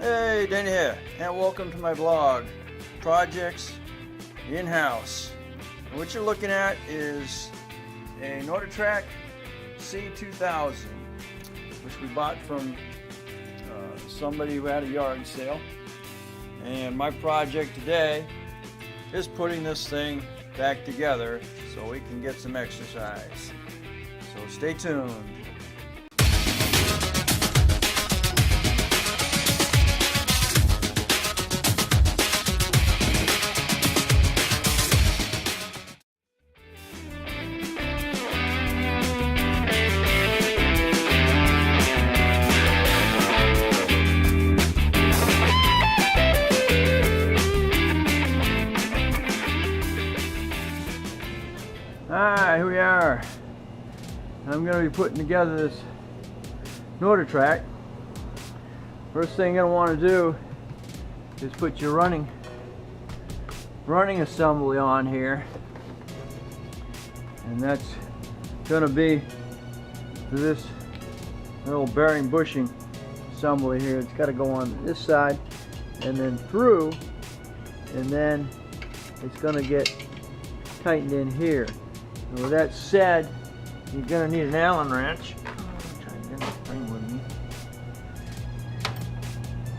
Hey, Danny here, and welcome to my vlog, Projects In-House. And what you're looking at is a NordicTrack C2000, which we bought from somebody who had a yard sale. And my project today is putting this thing back together so we can get some exercise. So stay tuned. Alright, here we are. I'm going to be putting together this NordicTrack. First thing you're going to want to do is put your running assembly on here, and that's going to be this little bearing bushing assembly here. It's got to go on this side and then through, and then it's going to get tightened in here. And with that said, you're going to need an Allen wrench. I'm trying to get this thing with me.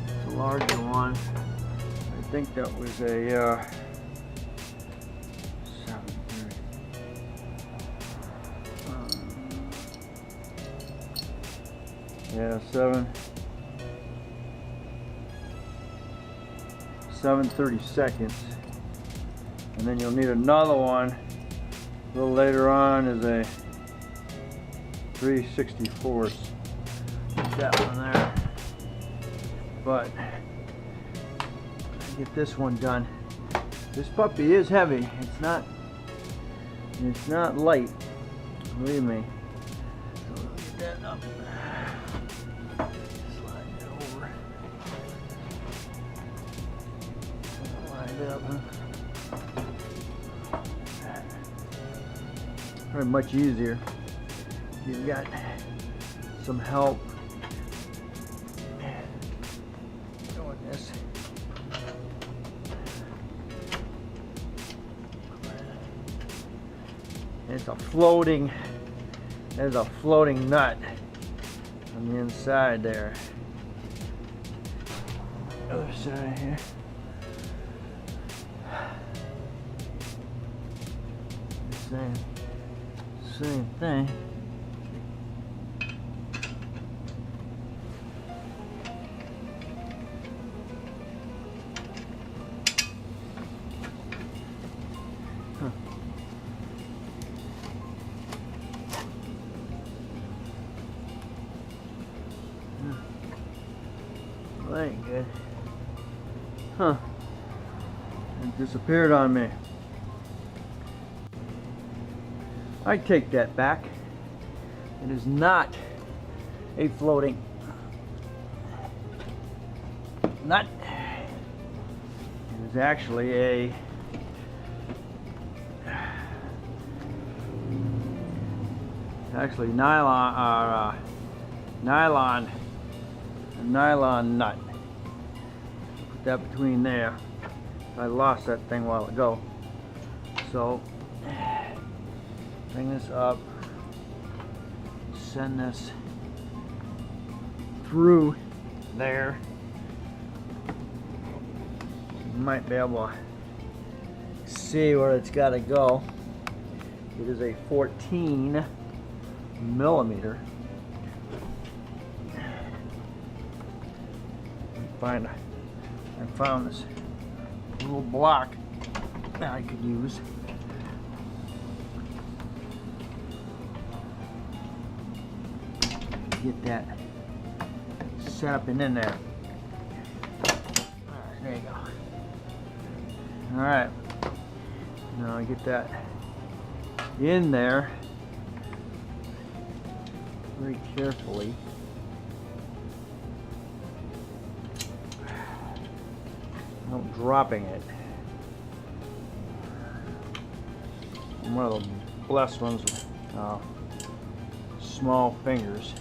It's a larger one. I think that was a 7/32. And then you'll need another one a little later on, is a 3/64. That one there. But I get this one done. This puppy is heavy. It's not light. Believe me. So let's get that up. Slide it over. Slide it up, huh? Very much easier. You've got some help doing this. It's a floating. There's a floating nut on the inside there. Other side here. Same thing. Well, that ain't good. Huh. It disappeared on me. I take that back. It is not a floating nut. It is actually a nylon nut. Put that between there. I lost that thing a while ago. So bring this up, send this through there. You might be able to see where it's got to go. It is a 14 millimeter. I found this little block that I could use. Get that set up and in there. Alright, there you go. Alright. Now I get that in there very carefully. Not dropping it. I'm one of the blessed ones with small fingers.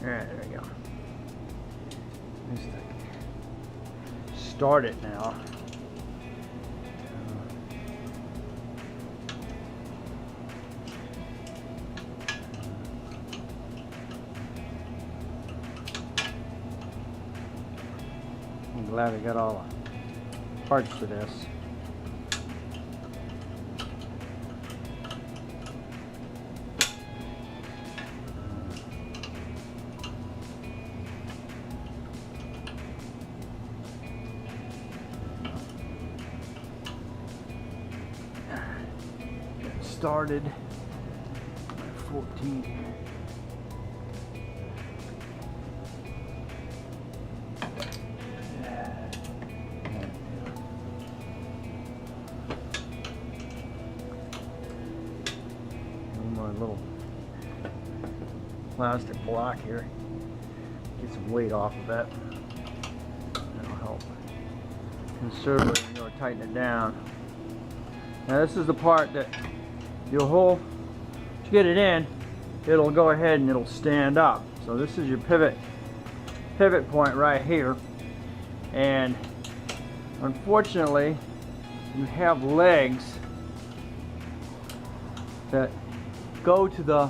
Alright, there we go. Just start it now. I'm glad I got all the parts for this. Started 14. My little plastic block here. Get some weight off of it. That'll help considerably when you tighten it down. Now this is the part that your hole, to get it in, it'll go ahead and it'll stand up. So this is your pivot point right here, and unfortunately you have legs that go to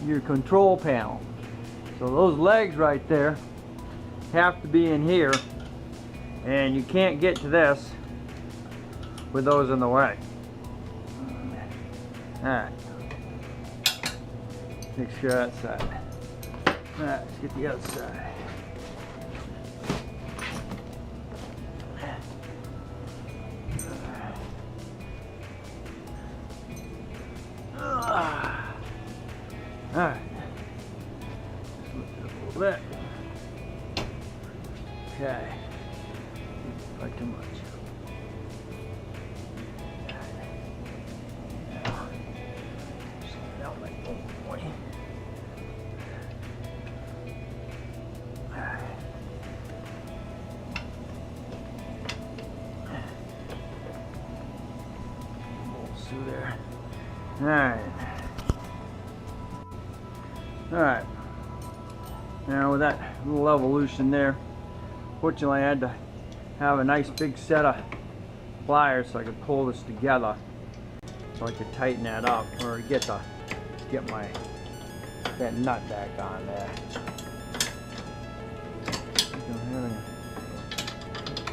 your control panel. So those legs right there have to be in here, and you can't get to this with those in the way. Alright, make sure that side. Alright, let's get the other side. Alright, just lift it up a little bit. Okay, not too much. Through there. Alright. Now with that little evolution there, fortunately I had to have a nice big set of pliers so I could pull this together, so I could tighten that up or get that nut back on there. I don't have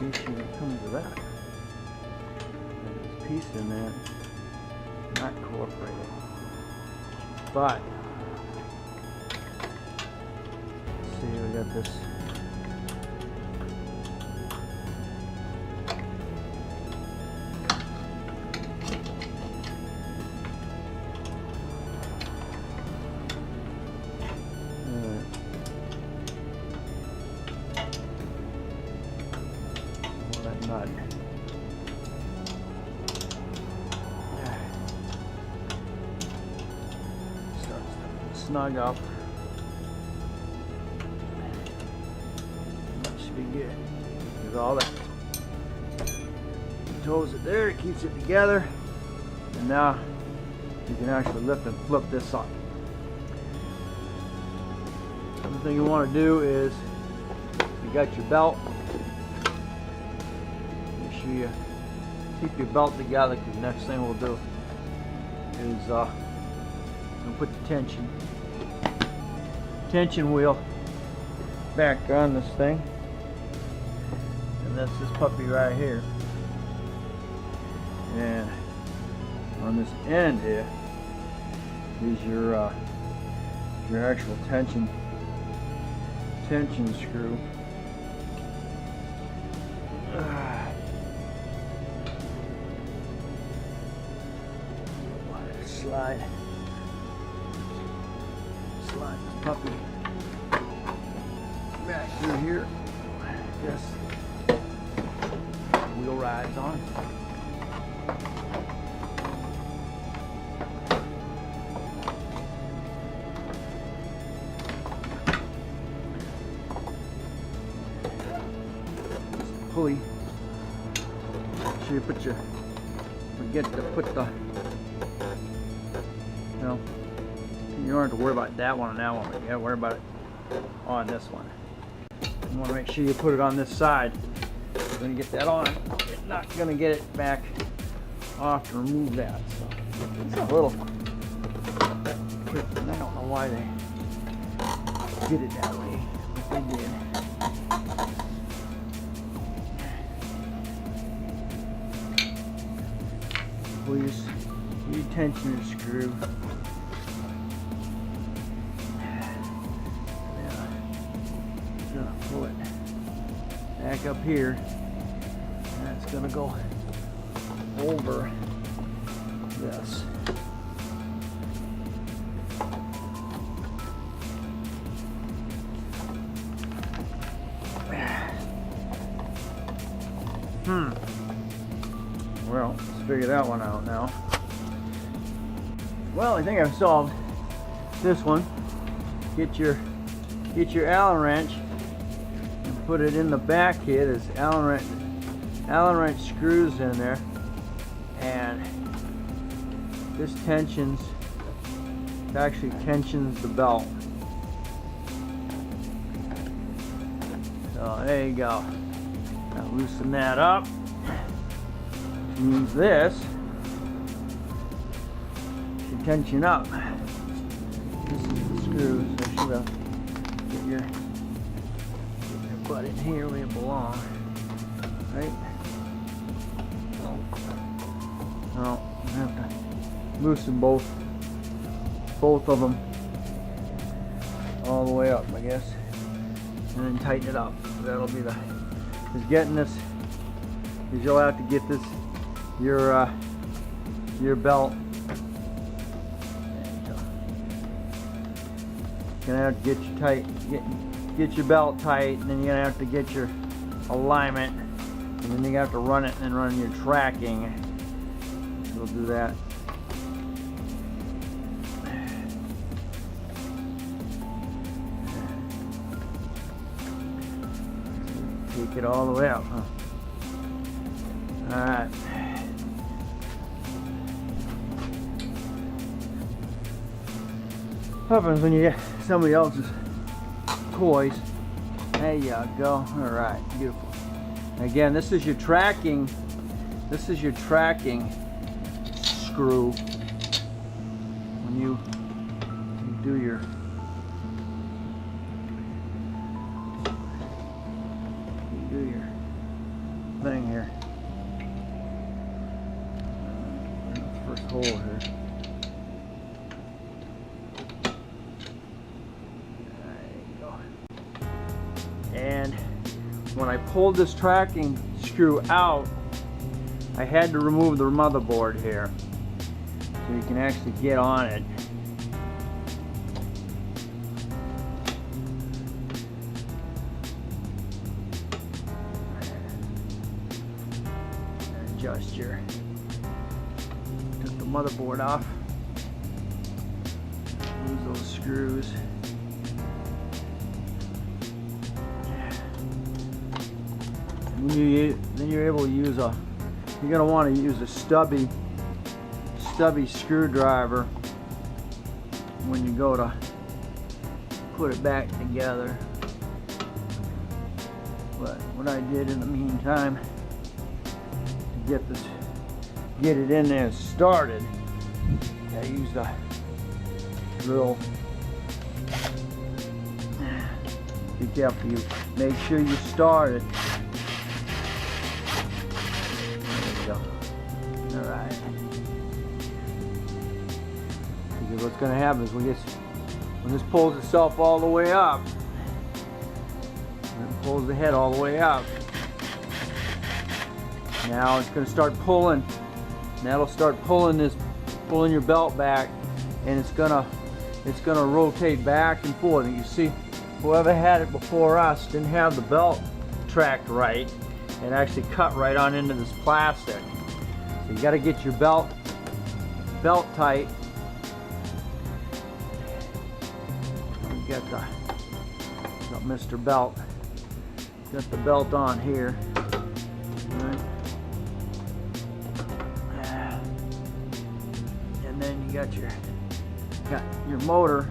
any piece that comes with that. There's a piece in there. Not incorporated, but let's see, we got this that nut. Snug up. That should be good. There's all that toes it there, it keeps it together, and now you can actually lift and flip this up. Other thing you want to do is, you got your belt, make sure you keep your belt together, because the next thing we'll do is we'll put the tension wheel back on this thing, and that's this puppy right here, and on this end here is your actual tension screw. Slide this puppy back through here. Yes, wheel rides on. Pulley. Make sure you forget to put the, you don't have to worry about that one and that one, but you gotta worry about it on this one. You want to make sure you put it on this side. You're going to get that on. You're not going to get it back off to remove that. So it's a little quick, and I don't know why they did it that way, but they did. Please, you tension your screw. Gonna pull it back up here, and it's gonna go over this. Well, let's figure that one out now. Well, I think I've solved this one. Get your Allen wrench and put it in the back here. There's Allen wrench screws in there, and this actually tensions the belt. So there you go. Now loosen that up. Use this to tension up. This is the screws. I should have get your butt in here where it belongs, right? No, I have to loosen both of them all the way up, I guess, and then tighten it up. That'll be the. Because getting this, because you'll have to get this your belt. You're gonna have to get your get your belt tight, and then you're gonna have to get your alignment, and then you have to run it and run your tracking. We'll do that. Take it all the way up, huh? All right. Happens when you get somebody else's toys. There you go. All right, beautiful. Again, this is your tracking. This is your tracking screw. When you do your thing here. First hole here. And when I pulled this tracking screw out, I had to remove the motherboard here so you can actually get on it. Adjust your, took the motherboard off, lose those screws. Then you're able to use you're going to want to use a stubby screwdriver when you go to put it back together. But what I did in the meantime to get it in there and started, I used a drill. Be careful, you make sure you start it. Alright. Because what's going to happen is when this pulls itself all the way up, and it pulls the head all the way up, now it's going to start pulling. And that'll start pulling your belt back, and it's gonna rotate back and forth. And you see, whoever had it before us didn't have the belt tracked right, and actually cut right on into this plastic. So you got to get your belt tight. You got Mr. Belt. Got the belt on here. Right. And then you got your motor.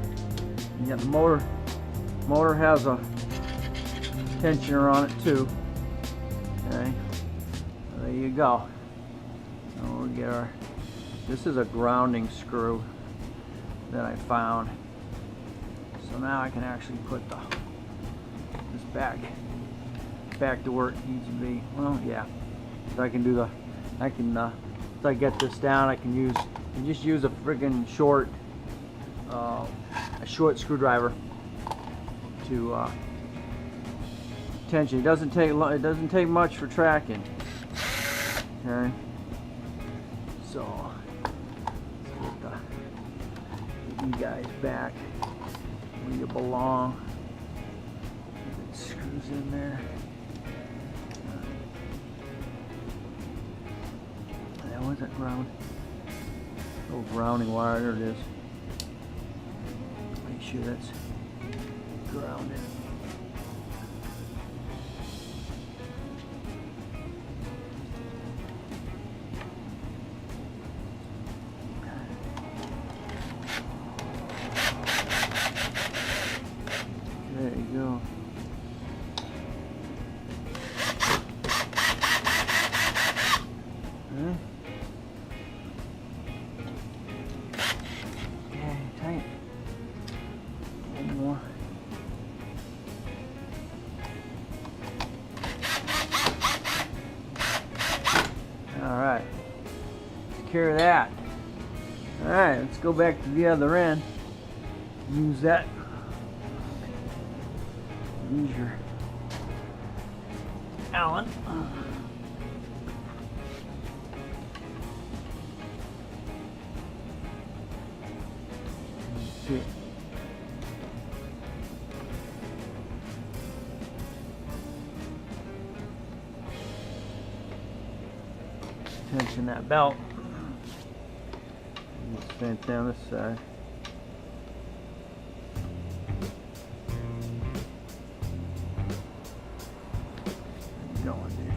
You got the motor Motor has a tensioner on it too. Okay, there you go. So we'll get our. This is a grounding screw that I found. So now I can actually put this back to where it needs to be. Well, yeah. So I can do the. If I get this down, I can just use a friggin' short screwdriver to tension. It doesn't take much for tracking. Okay. So let's get you guys back where you belong. It screws in there. Where's that ground? Oh, grounding wire, there it is. Make sure that's grounded. There you go. Alright, take care of that. Alright, let's go back to the other end. Use that. Use your Allen. Let's see. Tension that belt. Same thing on this side. Going, dude.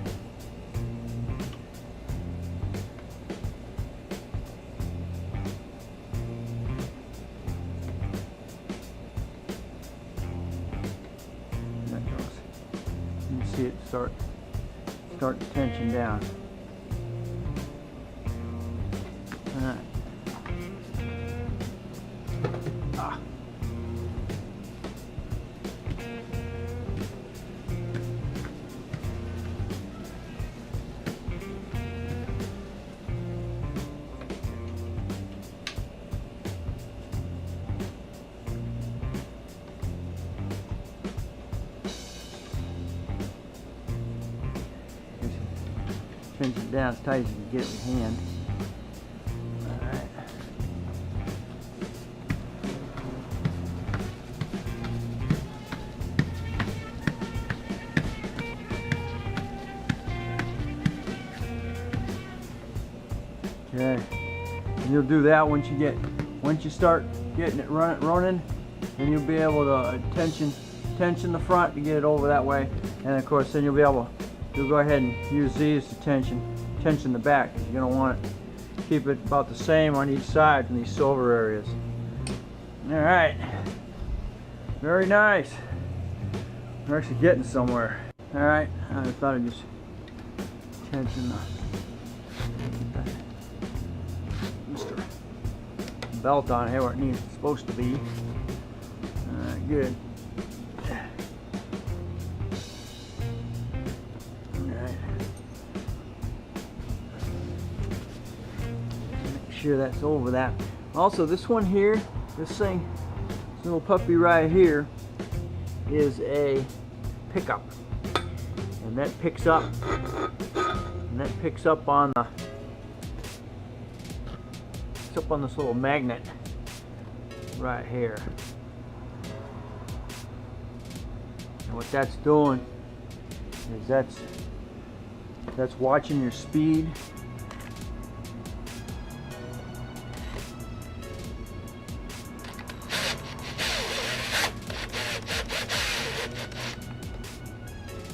That goes. You can see it start the tension down. Alright. Pinch it down as tight as you can get it with your hand. Okay, and you'll do that once you start getting it running, and you'll be able to tension the front to get it over that way, and of course then you'll go ahead and use these to tension the back, because you're going to want to keep it about the same on each side in these silver areas. All right, very nice. We're actually getting somewhere. All right, I thought I'd just tension the belt on here where it's supposed to be. Alright, good. Alright. Make sure that's over that. Also, this one here, this little puppy right here is a pickup. And that picks up on the up on this little magnet right here. And what that's doing is that's watching your speed.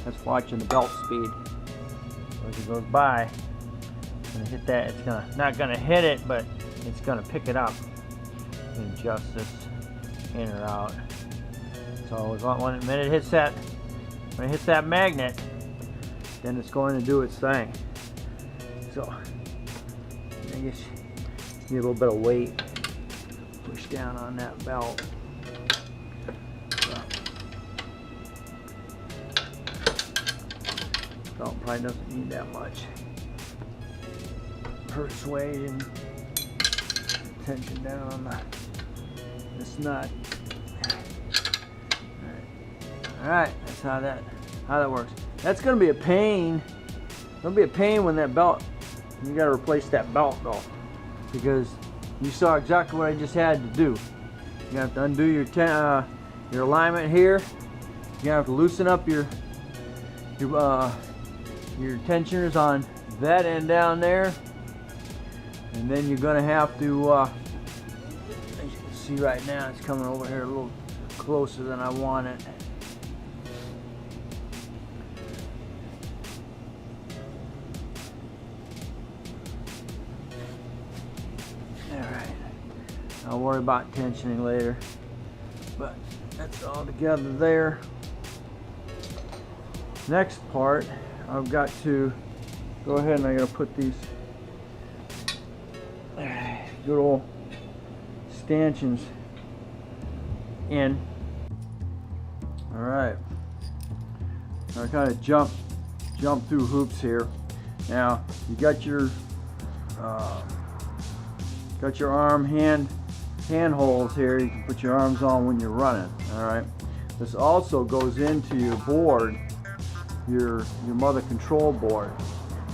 That's watching the belt speed. So as it goes by, it's gonna hit that. It's not gonna hit it, but it's going to pick it up and adjust this in or out. So when it hits that magnet, then it's going to do its thing. So I guess you need a little bit of weight. Push down on that belt. Belt probably doesn't need that much persuasion. Tension down on this nut. Alright, that's how that works. That's gonna be a pain. It's gonna be a pain when that belt, you gotta replace that belt though. Because you saw exactly what I just had to do. You have to undo your alignment here. You have to loosen up your tensioners on that end down there. And then you're gonna have to, as you can see right now, it's coming over here a little closer than I want it. Alright, I'll worry about tensioning later, but that's all together there. Next part, I've got to go ahead and I'm going to put these good old stanchions in. Alright, I kind of jump through hoops here. Now you got your arm hand holes here. You can put your arms on when you're running. Alright, this also goes into your board, your mother control board.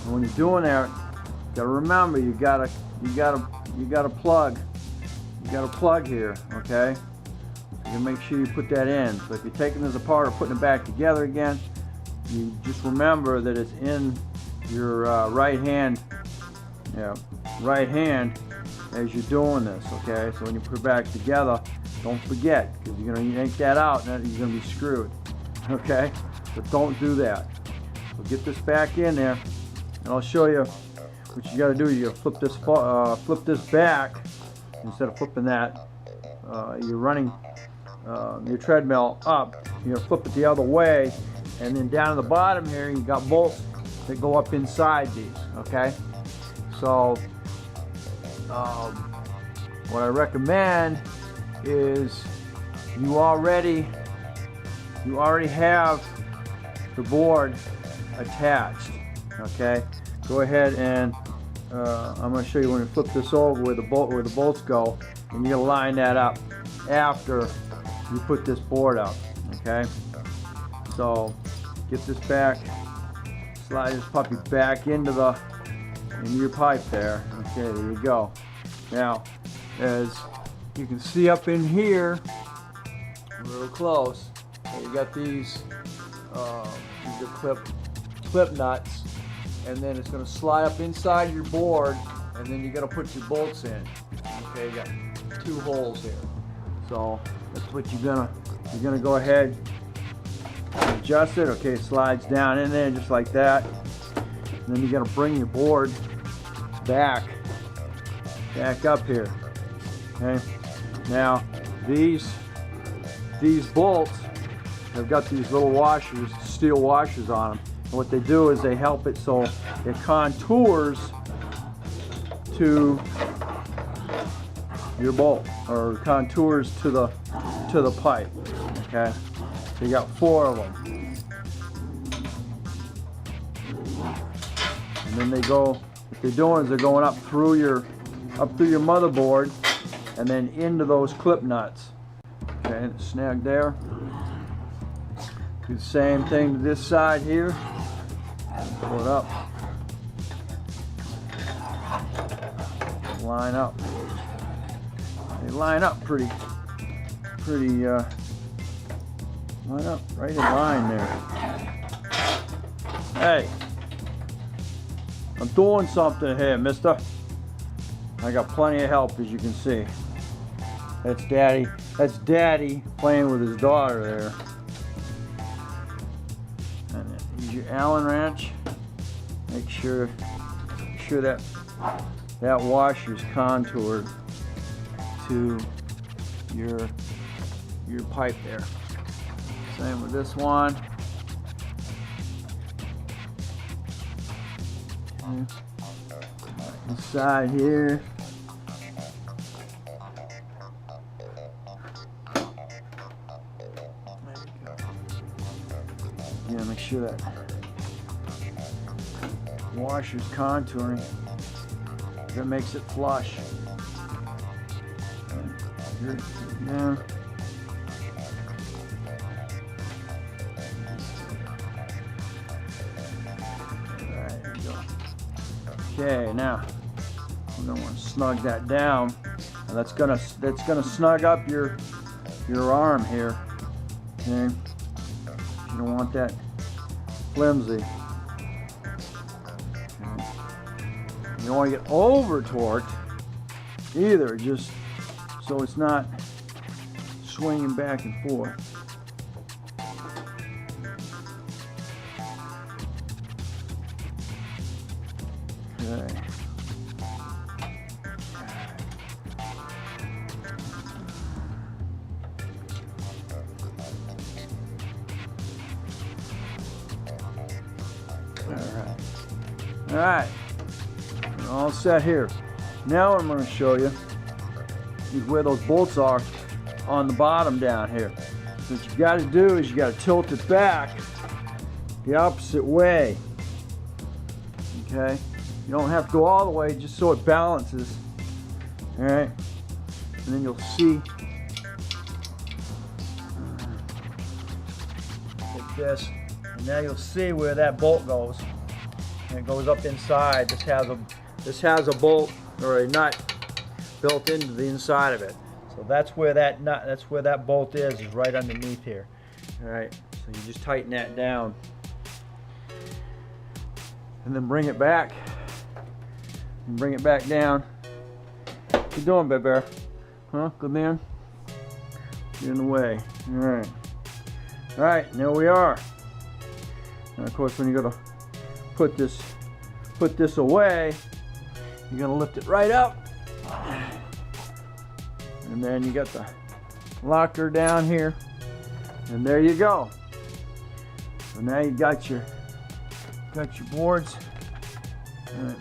And when you're doing that, you gotta remember you gotta plug here, okay? So you make sure you put that in. So if you're taking this apart or putting it back together again, you just remember that it's in your right hand as you're doing this, okay? So when you put it back together, don't forget, because you're gonna yank that out and you're gonna be screwed, okay? But don't do that. So get this back in there, and I'll show you what you got to do. You got to flip this back instead of flipping that. You're running your treadmill up. You're gonna flip it the other way, and then down at the bottom here, you got bolts that go up inside these. Okay, so what I recommend is you already have the board attached. Okay, go ahead and I'm going to show you when you flip this over where the bolts go, and you're going to line that up after you put this board up. Okay, so get this back, slide this puppy back into your pipe there. Okay, there you go. Now, as you can see up in here, real close, you got these are clip nuts, and then it's going to slide up inside your board, and then you're going to put your bolts in. Okay, you got 2 holes here. So that's what you're gonna go ahead and adjust it. Okay, it slides down in there just like that. And then you're gonna bring your board back up here. Okay. Now these bolts have got these little washers, steel washers on them. And what they do is they help it so it contours to your bolt, or contours to the pipe. Okay, so you got 4 of them, and then they go. What they're doing is they're going up through your motherboard, and then into those clip nuts. Okay, and it's snagged there. Do the same thing to this side here. Pull it up. Line up. They line up pretty line up right in line there. Hey, I'm doing something here, mister. I got plenty of help, as you can see. That's daddy playing with his daughter there. And then use your Allen wrench. Make sure that washer's contoured to your pipe there. Same with this one. Inside here. Yeah, make sure that washer's contouring. That makes it flush. Here, down. Alright, there we go. Okay, now we're gonna want to snug that down. And that's gonna snug up your arm here. Okay. You don't want that flimsy. Okay. You don't want to get over torqued either, just so it's not swinging back and forth. Okay. All right, we're all set here. Now what I'm going to show you is where those bolts are on the bottom down here. So what you got to do is you got to tilt it back the opposite way. Okay, you don't have to go all the way, just so it balances. All right, and then you'll see like this, and now you'll see where that bolt goes. And it goes up inside. This has a bolt or a nut built into the inside of it. So that's where that nut, that's where that bolt is right underneath here. All right, so you just tighten that down and then bring it back and bring it back down. What you doing, Big Bear? Huh? Good man? Get in the way. All right. All right, there we are. And of course, when you go to put this away, you're gonna lift it right up, and then you got the locker down here, and there you go. So now you got your boards, and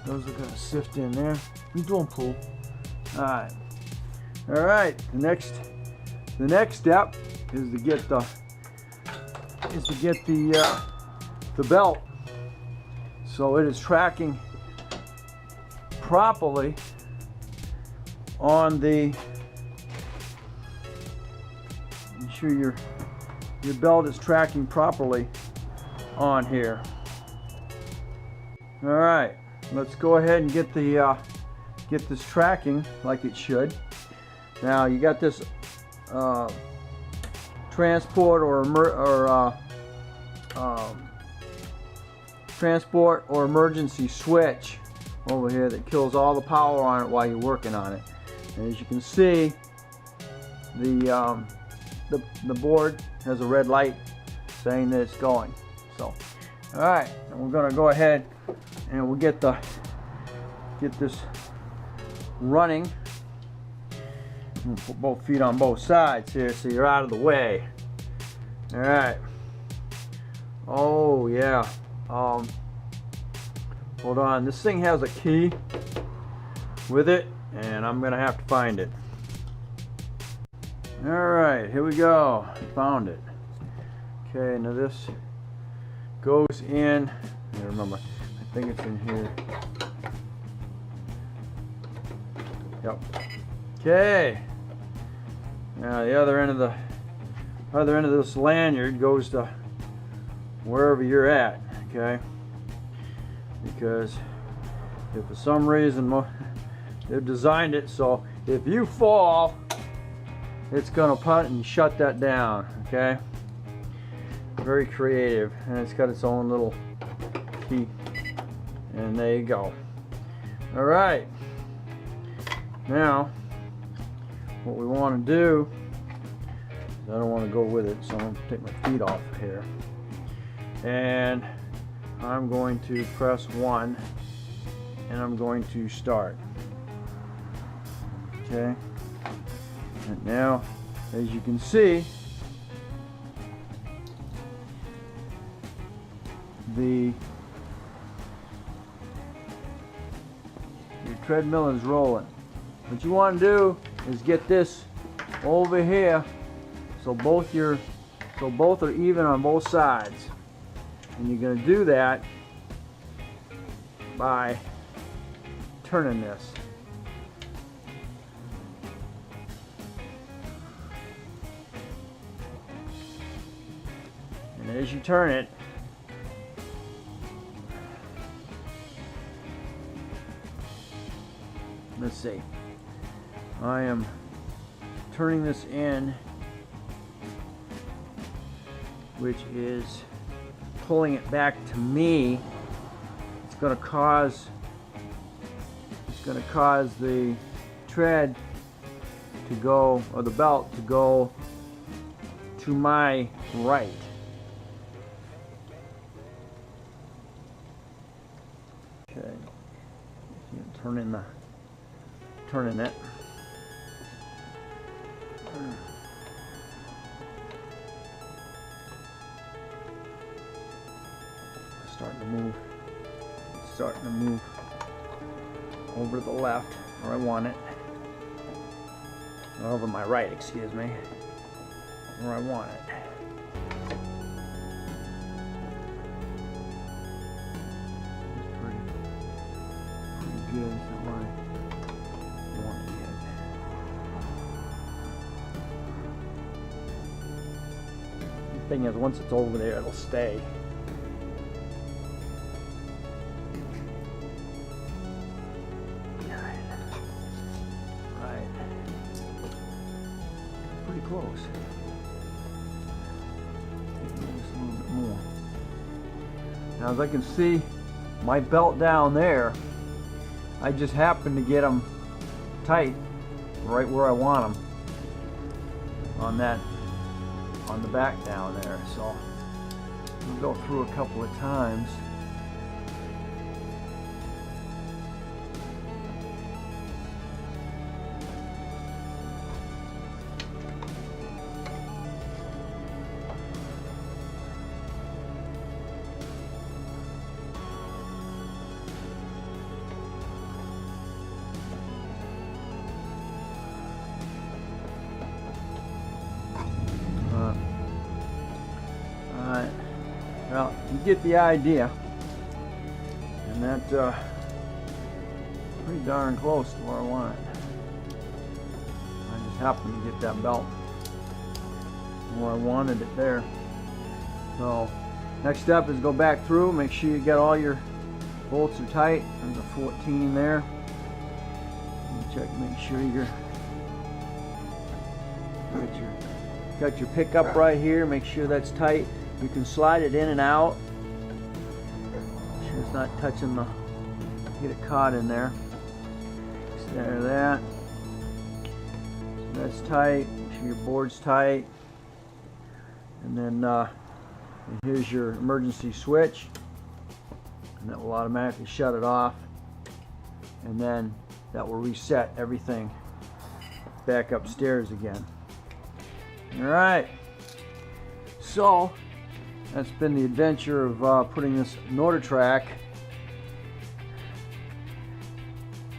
those are gonna sift in there. You doing, Pool? All right. The next step is to get the belt, so it is tracking properly on the, ensure your belt is tracking properly on here. All right, let's go ahead and get this tracking like it should. Now you got this transport or emergency switch over here that kills all the power on it while you're working on it. And as you can see, the board has a red light saying that it's going. So, all right, and we're going to go ahead and we'll get this running. We'll put both feet on both sides here so you're out of the way. All right. Oh yeah. Hold on, this thing has a key with it, and I'm gonna have to find it. All right, here we go. Found it. Okay, now this goes in. I remember, I think it's in here. Yep. Okay. Now the other end of this lanyard goes to wherever you're at. Okay. Because if for some reason they've designed it so if you fall, it's gonna punt and shut that down. Okay. Very creative, and it's got its own little key. And there you go. All right. Now, what we want to do is I don't want to go with it, so I'm going to take my feet off here. And I'm going to press 1, and I'm going to start. Okay. And now, as you can see, your treadmill is rolling. What you want to do is get this over here so both are even on both sides. And you're going to do that by turning this. And as you turn it, let's see, I am turning this in, which is pulling it back to me. It's going to cause the tread to go, or the belt to go to my right. Okay, turning it. It's starting to move over to the left where I want it. Over my right, excuse me, where I want it. It's pretty good. It's not where I want it yet. The thing is, once it's over there, it'll stay. Pretty close. Just a little bit more. Now, as I can see, my belt down there, I just happen to get them tight right where I want them on the back down there. So we'll go through a couple of times. Well, you get the idea, and that's pretty darn close to where I want it. I just happened to get that belt where I wanted it there. So, next step is go back through, make sure you get all your bolts are tight. There's a 14 there. Check, make sure you're got your pickup right here. Make sure that's tight. You can slide it in and out. Make sure it's not touching the, get it caught in there. Center that. So that's tight. Make sure your board's tight. And then here's your emergency switch. And that will automatically shut it off. And then that will reset everything back upstairs again. Alright. So, that's been the adventure of putting this NordicTrack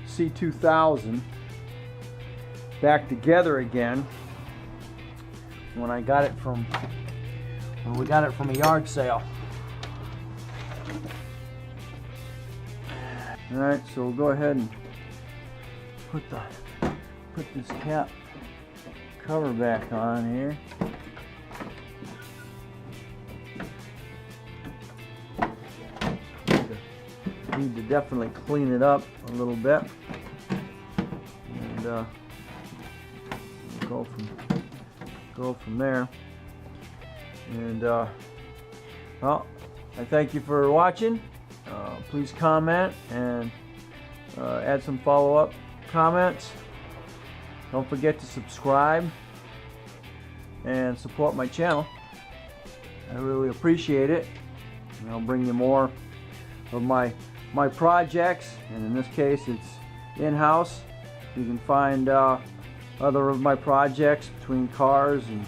C2000 back together again when we got it from a yard sale. Alright, so we'll go ahead and put this cap cover back on here. Need to definitely clean it up a little bit, and we'll go from there. And well, I thank you for watching. Please comment and add some follow-up comments. Don't forget to subscribe and support my channel. I really appreciate it, and I'll bring you more of my projects, and in this case it's in-house. You can find other of my projects between cars and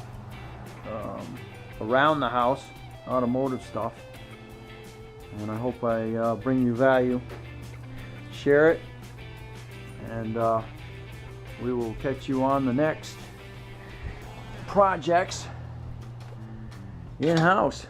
around the house, automotive stuff. and I hope I bring you value. Share it, and we will catch you on the next projects in-house.